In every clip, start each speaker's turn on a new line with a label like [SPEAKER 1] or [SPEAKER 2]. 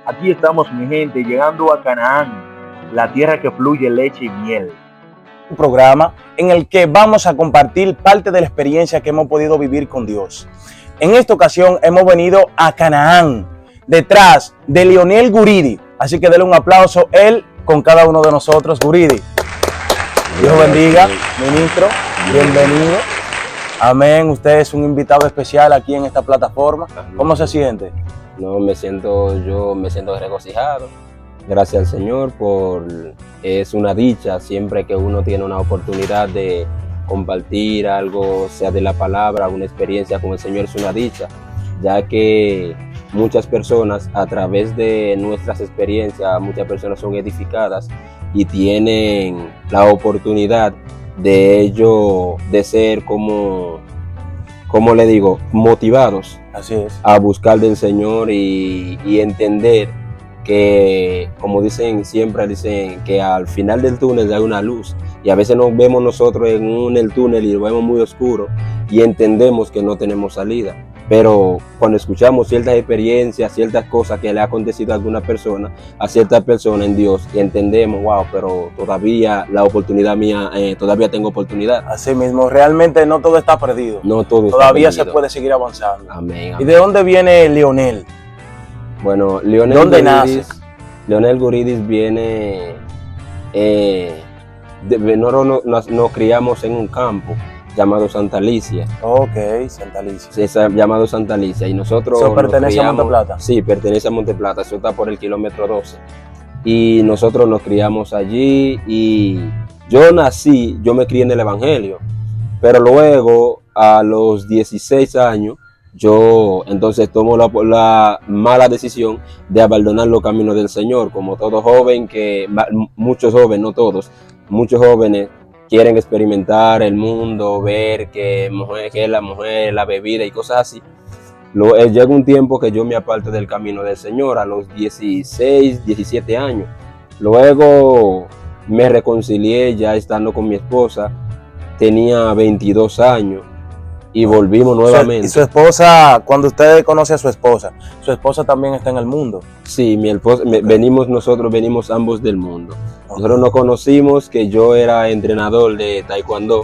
[SPEAKER 1] Aquí estamos, mi gente, llegando a Canaán, la tierra que fluye leche y miel.
[SPEAKER 2] Un programa en el que vamos a compartir parte de la experiencia que hemos podido vivir con Dios. En esta ocasión hemos venido a Canaán, detrás de Leonel Guridi. Así que denle un aplauso él con cada uno de nosotros. Guridi, Dios bendiga, ministro, bienvenido. Amén, usted es un invitado especial aquí en esta plataforma. ¿Cómo se siente?
[SPEAKER 3] No, me siento regocijado. Gracias al Señor es una dicha siempre que uno tiene una oportunidad de compartir algo, sea de la palabra, una experiencia con el Señor, es una dicha, ya que muchas personas a través de nuestras experiencias, muchas personas son edificadas y tienen la oportunidad de ello, de ser como le digo, motivados.
[SPEAKER 2] Así es.
[SPEAKER 3] A buscar del Señor y entender que, como siempre dicen que al final del túnel hay una luz, y a veces nos vemos nosotros en el túnel y lo vemos muy oscuro y entendemos que no tenemos salida. Pero cuando escuchamos ciertas experiencias, ciertas cosas que le ha acontecido a alguna persona, a cierta persona en Dios, y entendemos, wow, pero todavía la oportunidad mía, todavía tengo oportunidad.
[SPEAKER 2] Así mismo, realmente no todo está perdido.
[SPEAKER 3] No todo está
[SPEAKER 2] todavía
[SPEAKER 3] perdido.
[SPEAKER 2] Se puede seguir avanzando.
[SPEAKER 3] Amén, amén.
[SPEAKER 2] ¿Y de dónde viene Leonel?
[SPEAKER 3] Bueno, Leonel
[SPEAKER 2] ¿Dónde
[SPEAKER 3] Guridi,
[SPEAKER 2] naces?
[SPEAKER 3] Leonel Guridi viene, nosotros nos criamos en un campo llamado Santa Alicia.
[SPEAKER 2] Ok, Santa Alicia.
[SPEAKER 3] Sí, llamado Santa Alicia. Y nosotros
[SPEAKER 2] ¿Eso pertenece a Monteplata?
[SPEAKER 3] Sí, pertenece a Monteplata. Eso está por el kilómetro 12. Y nosotros nos criamos allí y yo me crié en el Evangelio. Pero luego, a los 16 años, yo entonces tomo la mala decisión de abandonar los caminos del Señor. Como todo joven, muchos jóvenes, no todos, muchos jóvenes quieren experimentar el mundo, ver que es la mujer, la bebida y cosas así. Llega un tiempo que yo me aparto del camino del Señor a los 16, 17 años. Luego me reconcilié ya estando con mi esposa, tenía 22 años y volvimos nuevamente.
[SPEAKER 2] ¿Y su esposa, cuando usted conoce a su esposa también está en el mundo?
[SPEAKER 3] Sí, mi esposa, nosotros venimos ambos del mundo. Nosotros nos conocimos que yo era entrenador de taekwondo.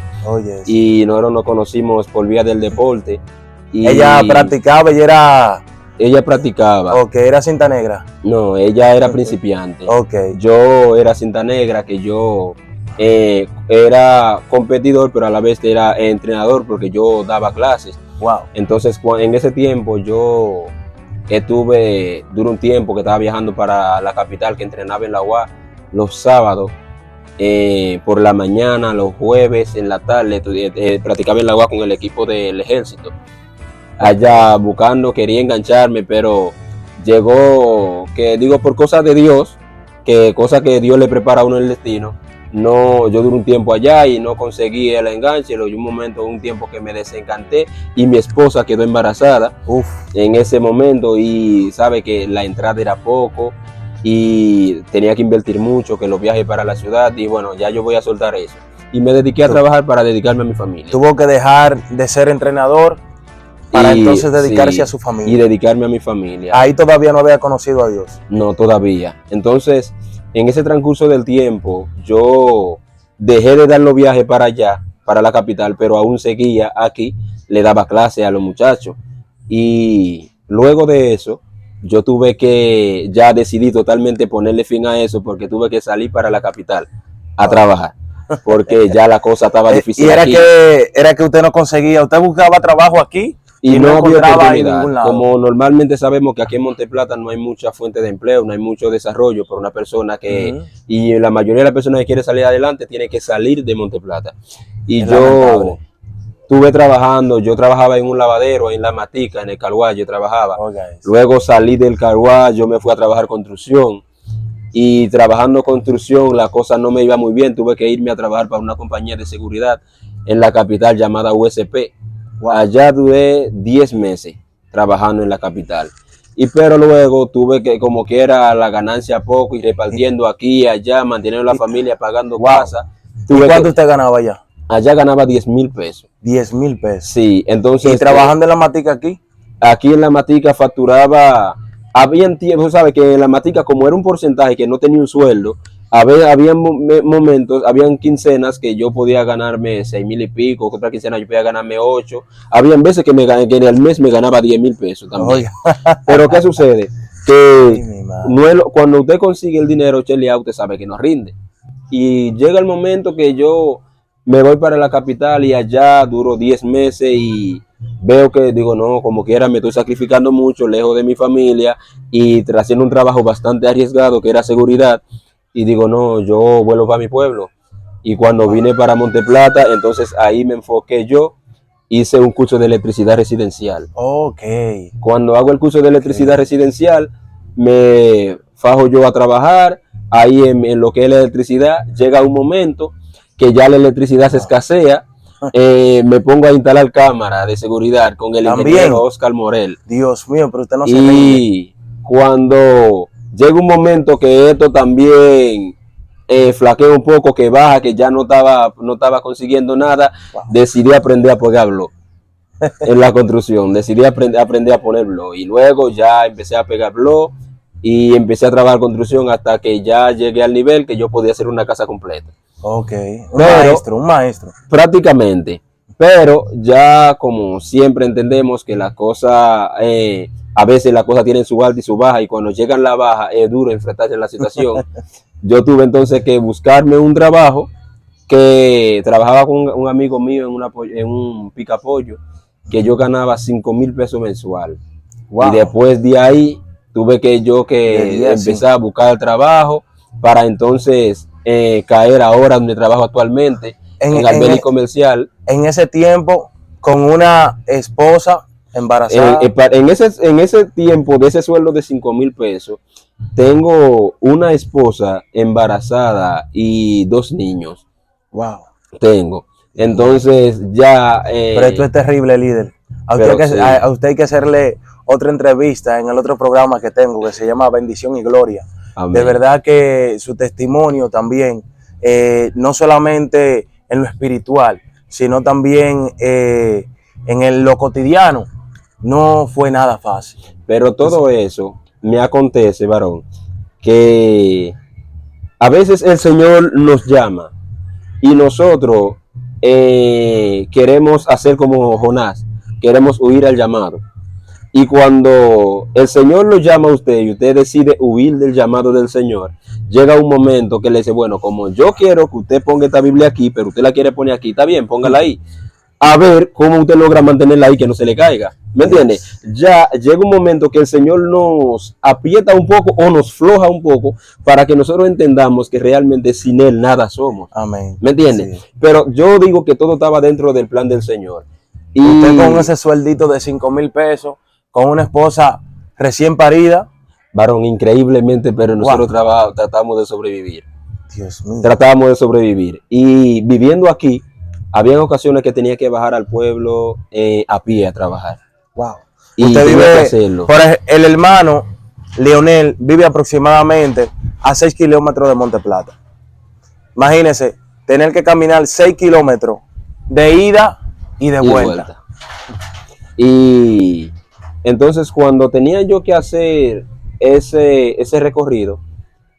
[SPEAKER 3] Y nosotros nos conocimos por vía del deporte. Y
[SPEAKER 2] ella practicaba y era...
[SPEAKER 3] Ella practicaba.
[SPEAKER 2] Ok, ¿era cinta negra?
[SPEAKER 3] No, ella era principiante.
[SPEAKER 2] Ok.
[SPEAKER 3] Yo era cinta negra, que yo era competidor, pero a la vez era entrenador porque yo daba clases.
[SPEAKER 2] Wow.
[SPEAKER 3] Entonces, en ese tiempo yo duré un tiempo que estaba viajando para la capital, que entrenaba en la UAS los sábados, por la mañana, los jueves, en la tarde, practicaba en la UAS con el equipo del ejército. Allá quería engancharme, pero llegó, por cosas de Dios, cosas que Dios le prepara a uno en el destino. No, yo duré un tiempo allá y no conseguí el enganche. Un tiempo que me desencanté y mi esposa quedó embarazada. En ese momento, y sabe que la entrada era poco y tenía que invertir mucho, que los viajes para la ciudad, y bueno, ya yo voy a soltar eso. Y me dediqué a trabajar para dedicarme a mi familia.
[SPEAKER 2] Tuvo que dejar de ser entrenador para entonces dedicarse a su familia.
[SPEAKER 3] Y dedicarme a mi familia.
[SPEAKER 2] Ahí todavía no había conocido a Dios.
[SPEAKER 3] No, todavía. Entonces, en ese transcurso del tiempo, yo dejé de dar los viajes para allá, para la capital, pero aún seguía aquí, le daba clase a los muchachos. Y luego de eso, yo tuve que, ya decidí totalmente ponerle fin a eso, porque tuve que salir para la capital a trabajar, porque ya la cosa estaba difícil.
[SPEAKER 2] Y era que usted no conseguía, usted buscaba trabajo aquí
[SPEAKER 3] y no había oportunidad.
[SPEAKER 2] En ningún lado.
[SPEAKER 3] Como normalmente sabemos que aquí en Monteplata no hay mucha fuente de empleo, no hay mucho desarrollo para una persona y la mayoría de las personas que quiere salir adelante tiene que salir de Monteplata. Y yo estuve trabajando, yo trabajaba en un lavadero en La Matica, en el Carguay, yo trabajaba. Luego salí del Carguay, yo me fui a trabajar construcción. Y trabajando construcción, la cosa no me iba muy bien, tuve que irme a trabajar para una compañía de seguridad en la capital llamada USP. Allá duré 10 meses trabajando en la capital. Pero luego tuve que, como que era la ganancia poco y repartiendo aquí y allá, manteniendo la familia, pagando casa.
[SPEAKER 2] ¿Y cuánto usted ganaba allá?
[SPEAKER 3] Allá ganaba 10,000 pesos.
[SPEAKER 2] 10,000 pesos.
[SPEAKER 3] Sí, entonces.
[SPEAKER 2] ¿Y trabajando en La Matica aquí?
[SPEAKER 3] Aquí en La Matica facturaba habían tiempos, ¿sabes? Que en la matica, como era un porcentaje que no tenía un sueldo, había momentos, habían quincenas que yo podía ganarme 6,000 y pico, otra quincena yo podía ganarme 8. Habían veces que que en el mes me ganaba 10,000 pesos también.
[SPEAKER 2] Oiga.
[SPEAKER 3] Pero ¿qué sucede? Que
[SPEAKER 2] Ay, mi madre.
[SPEAKER 3] cuando usted consigue el dinero, cheleado, usted sabe que no rinde. Y llega el momento que yo me voy para la capital y allá duro 10 meses y veo que digo, no, como quiera me estoy sacrificando mucho lejos de mi familia y haciendo un trabajo bastante arriesgado que era seguridad. Y digo, no, yo vuelvo para mi pueblo. Y cuando vine para Monteplata, entonces ahí me enfoqué yo, hice un curso de electricidad residencial.
[SPEAKER 2] Ok.
[SPEAKER 3] Cuando hago el curso de electricidad residencial, me fajo yo a trabajar. Ahí en lo que es la electricidad, llega un momento que ya la electricidad se escasea. Me pongo a instalar cámaras de seguridad con el
[SPEAKER 2] También.
[SPEAKER 3] ingeniero Oscar Morel.
[SPEAKER 2] Dios mío, pero usted no se rinde.
[SPEAKER 3] Y cuando llega un momento que esto también flaquea un poco, que baja, que ya no estaba consiguiendo nada,
[SPEAKER 2] Wow.
[SPEAKER 3] decidí aprender a pegar blog en la construcción. Decidí aprender a poner blog y luego ya empecé a pegar blog y empecé a trabajar construcción hasta que ya llegué al nivel que yo podía hacer una casa completa.
[SPEAKER 2] Ok. Un
[SPEAKER 3] Pero-
[SPEAKER 2] maestro.
[SPEAKER 3] Prácticamente. Pero ya como siempre entendemos que las cosas, a veces las cosas tienen su alta y su baja, y cuando llegan la baja es duro enfrentarse a la situación. Yo tuve entonces que buscarme un trabajo que trabajaba con un amigo mío en un picapollo, que yo ganaba 5,000 pesos mensual.
[SPEAKER 2] Wow.
[SPEAKER 3] Y después de ahí tuve que yo
[SPEAKER 2] De día,
[SPEAKER 3] empezar a buscar trabajo para entonces caer ahora donde trabajo actualmente, en Arbeli Comercial.
[SPEAKER 2] En ese tiempo, con una esposa embarazada.
[SPEAKER 3] En ese tiempo de ese sueldo de 5,000 pesos, tengo una esposa embarazada y 2 niños.
[SPEAKER 2] Wow.
[SPEAKER 3] Tengo. Entonces ya...
[SPEAKER 2] Pero esto es terrible, líder. A usted,
[SPEAKER 3] pero sí.
[SPEAKER 2] a usted hay que hacerle otra entrevista en el otro programa que tengo, que se llama Bendición y Gloria.
[SPEAKER 3] amén.
[SPEAKER 2] De verdad que su testimonio también, no solamente en lo espiritual, sino también en lo cotidiano, no fue nada fácil.
[SPEAKER 3] Pero todo eso me acontece, varón, que a veces el Señor nos llama y nosotros queremos hacer como Jonás, queremos huir al llamado. Y cuando el Señor lo llama a usted y usted decide huir del llamado del Señor, llega un momento que le dice, bueno, como yo quiero que usted ponga esta Biblia aquí, pero usted la quiere poner aquí, está bien, póngala ahí. A ver cómo usted logra mantenerla ahí, que no se le caiga. ¿Me entiende? Ya llega un momento que el Señor nos aprieta un poco o nos floja un poco para que nosotros entendamos que realmente sin Él nada somos.
[SPEAKER 2] Amén.
[SPEAKER 3] ¿Me entiende?
[SPEAKER 2] Sí.
[SPEAKER 3] Pero yo digo que todo estaba dentro del plan del Señor. Y
[SPEAKER 2] Usted con ese sueldito de 5,000 pesos, con una esposa recién parida.
[SPEAKER 3] varón, increíblemente, pero nosotros tratamos de sobrevivir.
[SPEAKER 2] Dios mío.
[SPEAKER 3] Tratábamos de sobrevivir. Y viviendo aquí, había ocasiones que tenía que bajar al pueblo a pie a trabajar.
[SPEAKER 2] Wow.
[SPEAKER 3] Y
[SPEAKER 2] Usted
[SPEAKER 3] tenía que
[SPEAKER 2] vive,
[SPEAKER 3] hacerlo.
[SPEAKER 2] por el hermano Leonel vive aproximadamente a 6 kilómetros de Monteplata. Imagínese tener que caminar 6 kilómetros de ida y de vuelta.
[SPEAKER 3] Y entonces cuando tenía yo que hacer ese recorrido,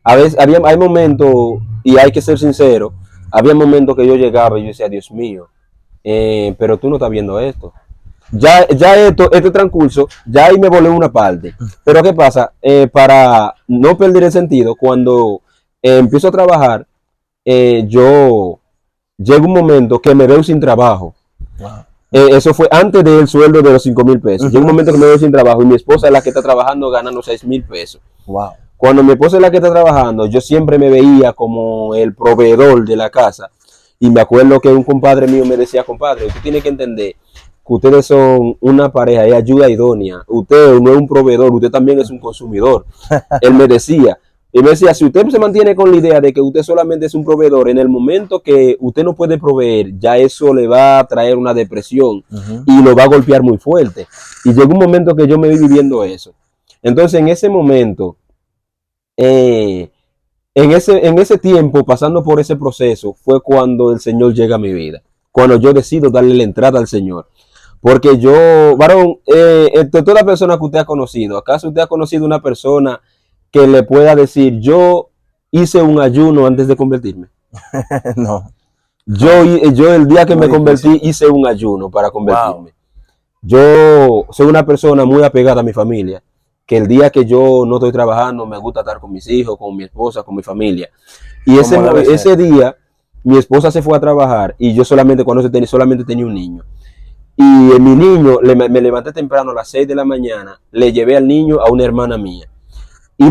[SPEAKER 3] a veces hay momentos, y hay que ser sincero, había momentos que yo llegaba y yo decía, Dios mío, pero tú no estás viendo esto. Ya este transcurso, ya ahí me volé una parte. Pero ¿qué pasa? Para no perder el sentido, cuando empiezo a trabajar, yo llega un momento que me veo sin trabajo.
[SPEAKER 2] Wow.
[SPEAKER 3] Eso fue antes del sueldo de los 5,000 pesos. Llega un momento que me veo sin trabajo y mi esposa es la que está trabajando ganando 6,000 pesos.
[SPEAKER 2] Wow.
[SPEAKER 3] Cuando mi esposa es la que está trabajando, yo siempre me veía como el proveedor de la casa. Y me acuerdo que un compadre mío me decía, compadre, usted tiene que entender que ustedes son una pareja de ayuda idónea. Usted no es un proveedor, usted también es un consumidor. Él me decía, si usted se mantiene con la idea de que usted solamente es un proveedor, en el momento que usted no puede proveer, ya eso le va a traer una depresión y lo va a golpear muy fuerte. Y llegó un momento que yo me vi viviendo eso. Entonces, en ese momento, en ese tiempo, pasando por ese proceso, fue cuando el Señor llega a mi vida. Cuando yo decido darle la entrada al Señor. Porque yo, varón, de toda persona que usted ha conocido, ¿acaso usted ha conocido una persona que le pueda decir, yo hice un ayuno antes de convertirme?
[SPEAKER 2] No.
[SPEAKER 3] Yo el día que
[SPEAKER 2] Muy
[SPEAKER 3] me convertí
[SPEAKER 2] difícil.
[SPEAKER 3] hice un ayuno para convertirme.
[SPEAKER 2] Wow.
[SPEAKER 3] Yo soy una persona muy apegada a mi familia, que el día que yo no estoy trabajando me gusta estar con mis hijos, con mi esposa, con mi familia. Y
[SPEAKER 2] Como debe ser.
[SPEAKER 3] ese día mi esposa se fue a trabajar y yo solamente solamente tenía un niño. Y mi niño, me levanté temprano a las 6 de la mañana, le llevé al niño a una hermana mía. Y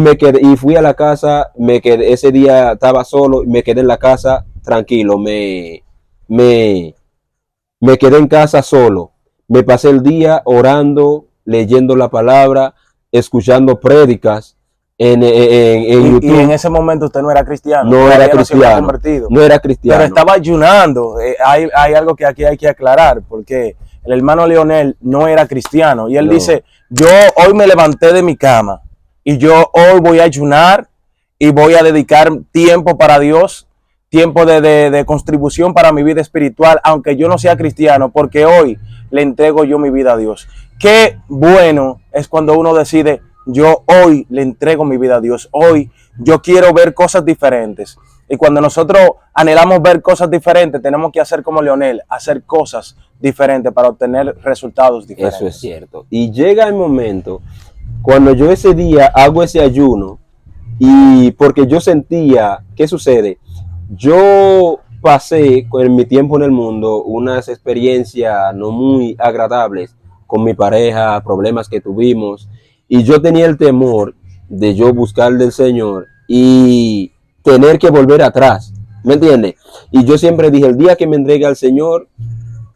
[SPEAKER 3] fui a la casa, ese día estaba solo, me quedé en la casa tranquilo, me quedé en casa solo. Me pasé el día orando, leyendo la palabra, escuchando prédicas en YouTube.
[SPEAKER 2] Y en ese momento usted no era cristiano.
[SPEAKER 3] No
[SPEAKER 2] Todavía
[SPEAKER 3] era
[SPEAKER 2] no se había
[SPEAKER 3] cristiano,
[SPEAKER 2] convertido.
[SPEAKER 3] no era cristiano.
[SPEAKER 2] Pero estaba ayunando. Hay algo que aquí hay que aclarar, porque el hermano Leonel no era cristiano. Y él
[SPEAKER 3] No.
[SPEAKER 2] dice, yo hoy me levanté de mi cama y yo hoy voy a ayunar y voy a dedicar tiempo para Dios, tiempo de contribución para mi vida espiritual, aunque yo no sea cristiano, porque hoy le entrego yo mi vida a Dios. Qué bueno es cuando uno decide, yo hoy le entrego mi vida a Dios, hoy yo quiero ver cosas diferentes. Y cuando nosotros anhelamos ver cosas diferentes, tenemos que hacer como Leonel, hacer cosas diferentes para obtener resultados diferentes.
[SPEAKER 3] Eso es cierto. Y llega el momento cuando yo ese día hago ese ayuno y porque yo sentía, ¿qué sucede? Yo pasé en mi tiempo en el mundo unas experiencias no muy agradables con mi pareja, problemas que tuvimos, y yo tenía el temor de yo buscar del Señor y tener que volver atrás, ¿me entiendes? Y yo siempre dije, el día que me entregue al Señor,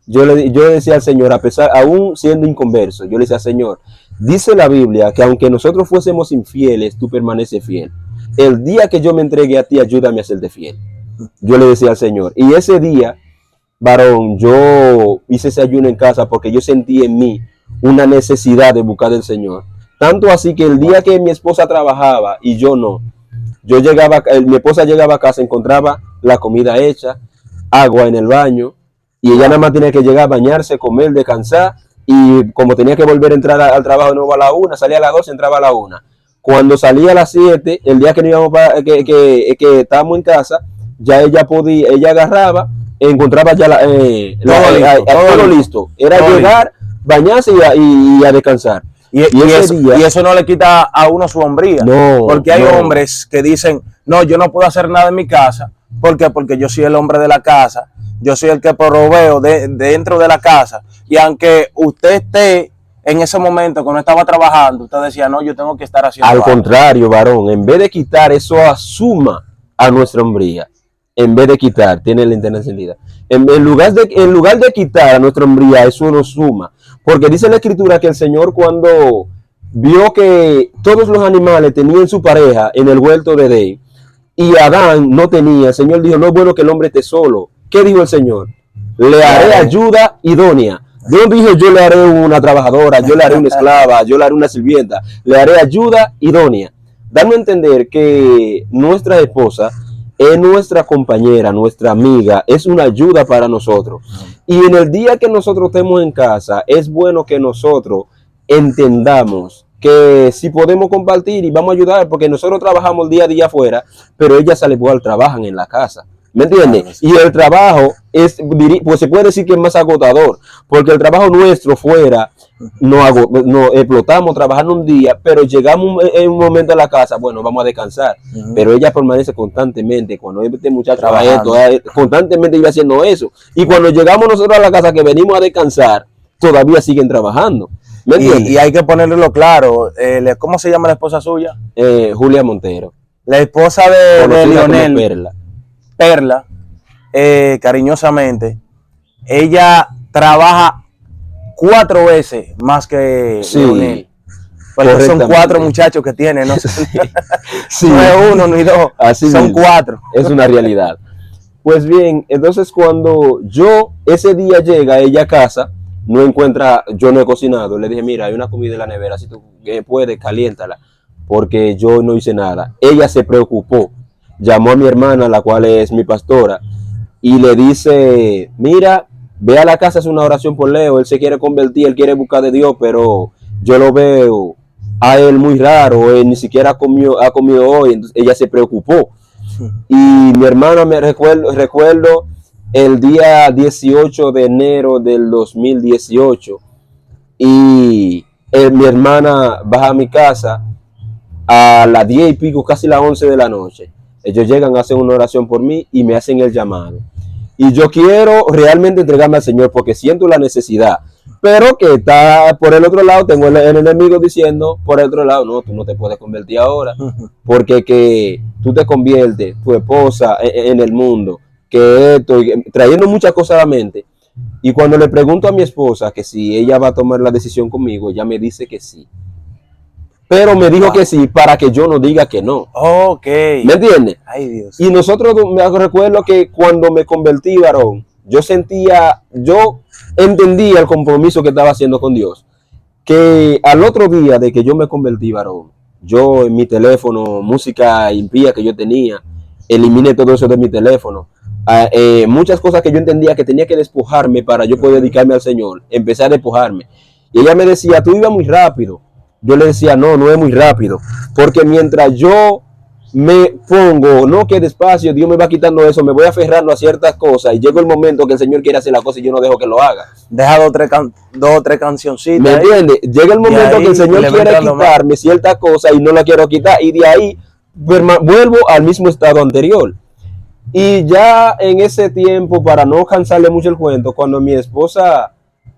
[SPEAKER 3] yo decía al Señor, a pesar, aún siendo inconverso, yo le decía, Señor, dice la Biblia que aunque nosotros fuésemos infieles, tú permaneces fiel. El día que yo me entregue a ti, ayúdame a serte fiel. Yo le decía al Señor. Y ese día, varón, yo hice ese ayuno en casa porque yo sentí en mí una necesidad de buscar del Señor. Tanto así que el día que mi esposa trabajaba y yo no, mi esposa llegaba a casa, encontraba la comida hecha, agua en el baño, y ella nada más tenía que llegar a bañarse, comer, descansar, y como tenía que volver a entrar al trabajo de nuevo a la 1, salía a las 12, entraba a la 1. Cuando salía a las 7, el día que no íbamos que estábamos en casa, ya ella agarraba, encontraba ya todo listo. Era todo llegar, listo, bañarse y a descansar.
[SPEAKER 2] Y eso no le quita a uno su hombría.
[SPEAKER 3] No,
[SPEAKER 2] porque hay hombres que dicen, no, yo no puedo hacer nada en mi casa. ¿Por qué? Porque yo soy el hombre de la casa. Yo soy el que proveo dentro de la casa. Y aunque usted esté en ese momento que no estaba trabajando, usted decía, no, yo tengo que estar haciendo
[SPEAKER 3] algo.
[SPEAKER 2] Al
[SPEAKER 3] contrario, varón, en vez de quitar, eso asuma a nuestra hombría. En vez de quitar, tiene la internet encendida. En lugar de quitar a nuestra hombría, eso nos suma. Porque dice la Escritura que el Señor, cuando vio que todos los animales tenían su pareja en el huerto de Edén y Adán no tenía, el Señor dijo, no es bueno que el hombre esté solo. ¿Qué dijo el Señor? Le haré ayuda idónea. Dios dijo, yo le haré una trabajadora, yo le haré una esclava, yo le haré una sirvienta, le haré ayuda idónea. Dando a entender que nuestra esposa es nuestra compañera, nuestra amiga, es una ayuda para nosotros. Y en el día que nosotros estemos en casa, es bueno que nosotros entendamos que si podemos compartir y vamos a ayudar, porque nosotros trabajamos día a día afuera, pero ellas al igual trabajan en la casa. ¿Me entiendes? Claro, sí. Y el trabajo pues se puede decir que es más agotador, porque el trabajo nuestro fuera, no explotamos trabajando un día, pero llegamos en un momento a la casa, bueno, vamos a descansar. Pero ella permanece constantemente, cuando este muchacho trabaja esto, constantemente iba haciendo eso. Y cuando llegamos nosotros a la casa que venimos a descansar, todavía siguen trabajando. ¿Me entiendes?
[SPEAKER 2] Y hay que ponerlo claro, ¿cómo se llama la esposa suya?
[SPEAKER 3] Julia Montero.
[SPEAKER 2] La esposa de Leonel. Perla, cariñosamente, ella trabaja 4 veces más que Leonel. Porque son 4 muchachos que tiene, no,
[SPEAKER 3] sí.
[SPEAKER 2] No es 1 ni 2, son 4.
[SPEAKER 3] Es una realidad. Pues bien, entonces cuando ese día llega ella a casa, no encuentra, yo no he cocinado, le dije, mira, hay una comida en la nevera, si tú puedes, caliéntala, porque yo no hice nada. Ella se preocupó. Llamó a mi hermana, la cual es mi pastora, y le dice, mira, ve a la casa, hace una oración por Leo, él se quiere convertir, él quiere buscar de Dios, pero yo lo veo a él muy raro, él ni siquiera ha comido hoy, entonces ella se preocupó. Y mi hermana, me recuerdo el día 18 de enero del 2018, y mi hermana baja a mi casa a las 10 y pico, casi las 11 de la noche. Ellos llegan, hacen una oración por mí y me hacen el llamado. Y yo quiero realmente entregarme al Señor porque siento la necesidad. Pero que está por el otro lado, tengo el enemigo diciendo por el otro lado, no, tú no te puedes convertir ahora. Porque que tú te conviertes, tu esposa en el mundo, que esto, trayendo muchas cosas a la mente. Y cuando le pregunto a mi esposa que si ella va a tomar la decisión conmigo, ella me dice que sí. Pero me dijo que sí para que yo no diga que no.
[SPEAKER 2] Ok.
[SPEAKER 3] ¿Me entiendes?
[SPEAKER 2] Ay, Dios.
[SPEAKER 3] Y nosotros, me recuerdo que cuando me convertí, varón, yo entendía el compromiso que estaba haciendo con Dios. Que al otro día de que yo me convertí, varón, yo en mi teléfono, música impía que yo tenía, eliminé todo eso de mi teléfono. Muchas cosas que yo entendía que tenía que despojarme para yo poder dedicarme al Señor, empecé a despojarme. Y ella me decía, tú ibas muy rápido. Yo le decía, no es muy rápido, porque mientras yo me pongo, no, que despacio, Dios me va quitando eso, me voy aferrando a ciertas cosas y llega el momento que el Señor quiere hacer la cosa y yo no dejo que lo haga.
[SPEAKER 2] Deja dos o tres cancioncitas.
[SPEAKER 3] ¿Me entiendes? Llega el momento que el Señor quiere quitarme ciertas cosas y no la quiero quitar, y de ahí vuelvo al mismo estado anterior. Y ya en ese tiempo, para no cansarle mucho el cuento, cuando mi esposa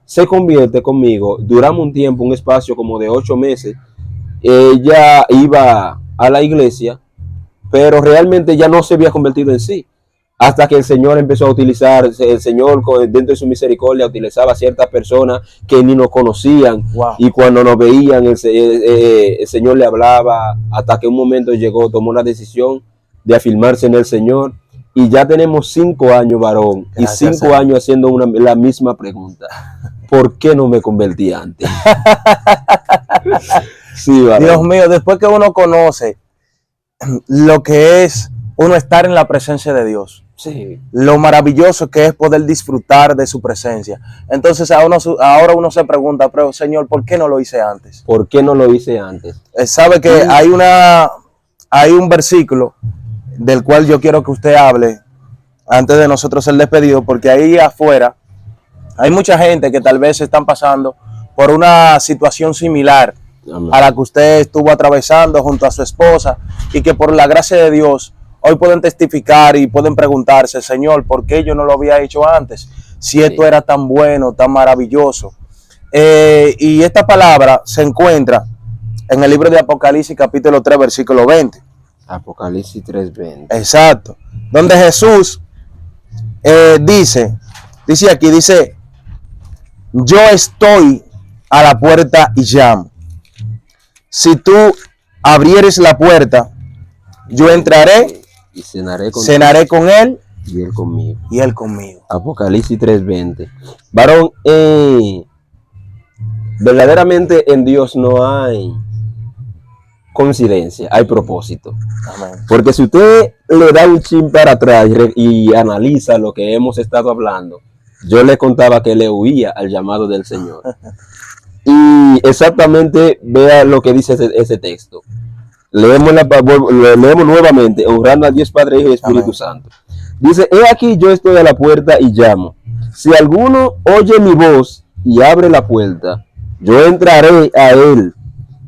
[SPEAKER 3] se convierte conmigo, duramos un tiempo, un espacio como de 8 meses, ella iba a la iglesia, pero realmente ya no se había convertido en sí, hasta que el Señor empezó a utilizar, el Señor dentro de su misericordia utilizaba a ciertas personas que ni nos conocían, wow. Y cuando nos veían el Señor le hablaba, hasta que un momento llegó, tomó la decisión de afirmarse en el Señor. Y ya tenemos 5 años, varón, gracias, y 5 años haciendo la misma pregunta. ¿Por qué no me convertí antes? Sí, varón.
[SPEAKER 2] Dios mío, después que uno conoce lo que es uno estar en la presencia de Dios, sí, lo maravilloso que es poder disfrutar de su presencia. Entonces ahora uno se pregunta, pero Señor, ¿por qué no lo hice antes?
[SPEAKER 3] ¿Por qué no lo hice antes?
[SPEAKER 2] Sabe que hay un versículo del cual yo quiero que usted hable antes de nosotros ser despedidos, porque ahí afuera hay mucha gente que tal vez están pasando por una situación similar a la que usted estuvo atravesando junto a su esposa, y que por la gracia de Dios hoy pueden testificar y pueden preguntarse, Señor, ¿por qué yo no lo había hecho antes? Si esto era tan bueno, tan maravilloso. Y esta palabra se encuentra en el libro de Apocalipsis capítulo 3 versículo 20.
[SPEAKER 3] Apocalipsis 3:20.
[SPEAKER 2] Exacto. Donde Jesús dice aquí, yo estoy a la puerta y llamo. Si tú abrieres la puerta, yo entraré
[SPEAKER 3] y cenaré
[SPEAKER 2] con él
[SPEAKER 3] y él conmigo.
[SPEAKER 2] Y él conmigo.
[SPEAKER 3] Apocalipsis 3:20. Varón, verdaderamente en Dios no hay coincidencia, hay propósito. Amén. Porque si usted le da un chin para atrás y analiza lo que hemos estado hablando, yo le contaba que le huía al llamado del Señor. Y exactamente vea lo que dice ese texto. Leemos nuevamente, honrando a Dios Padre, Hijo y Espíritu Amén. Santo. Dice, he aquí yo estoy a la puerta y llamo. Si alguno oye mi voz y abre la puerta, yo entraré a él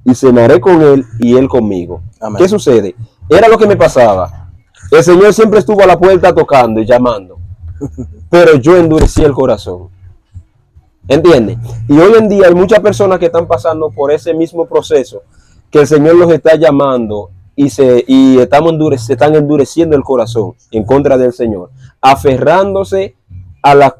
[SPEAKER 3] y cenaré con él y él conmigo. Amén. ¿Qué sucede? Era lo que me pasaba. El Señor siempre estuvo a la puerta tocando y llamando, pero yo endurecí el corazón. ¿Entiendes? Y hoy en día hay muchas personas que están pasando por ese mismo proceso, que el Señor los está llamando y se están endureciendo el corazón en contra del Señor, aferrándose a las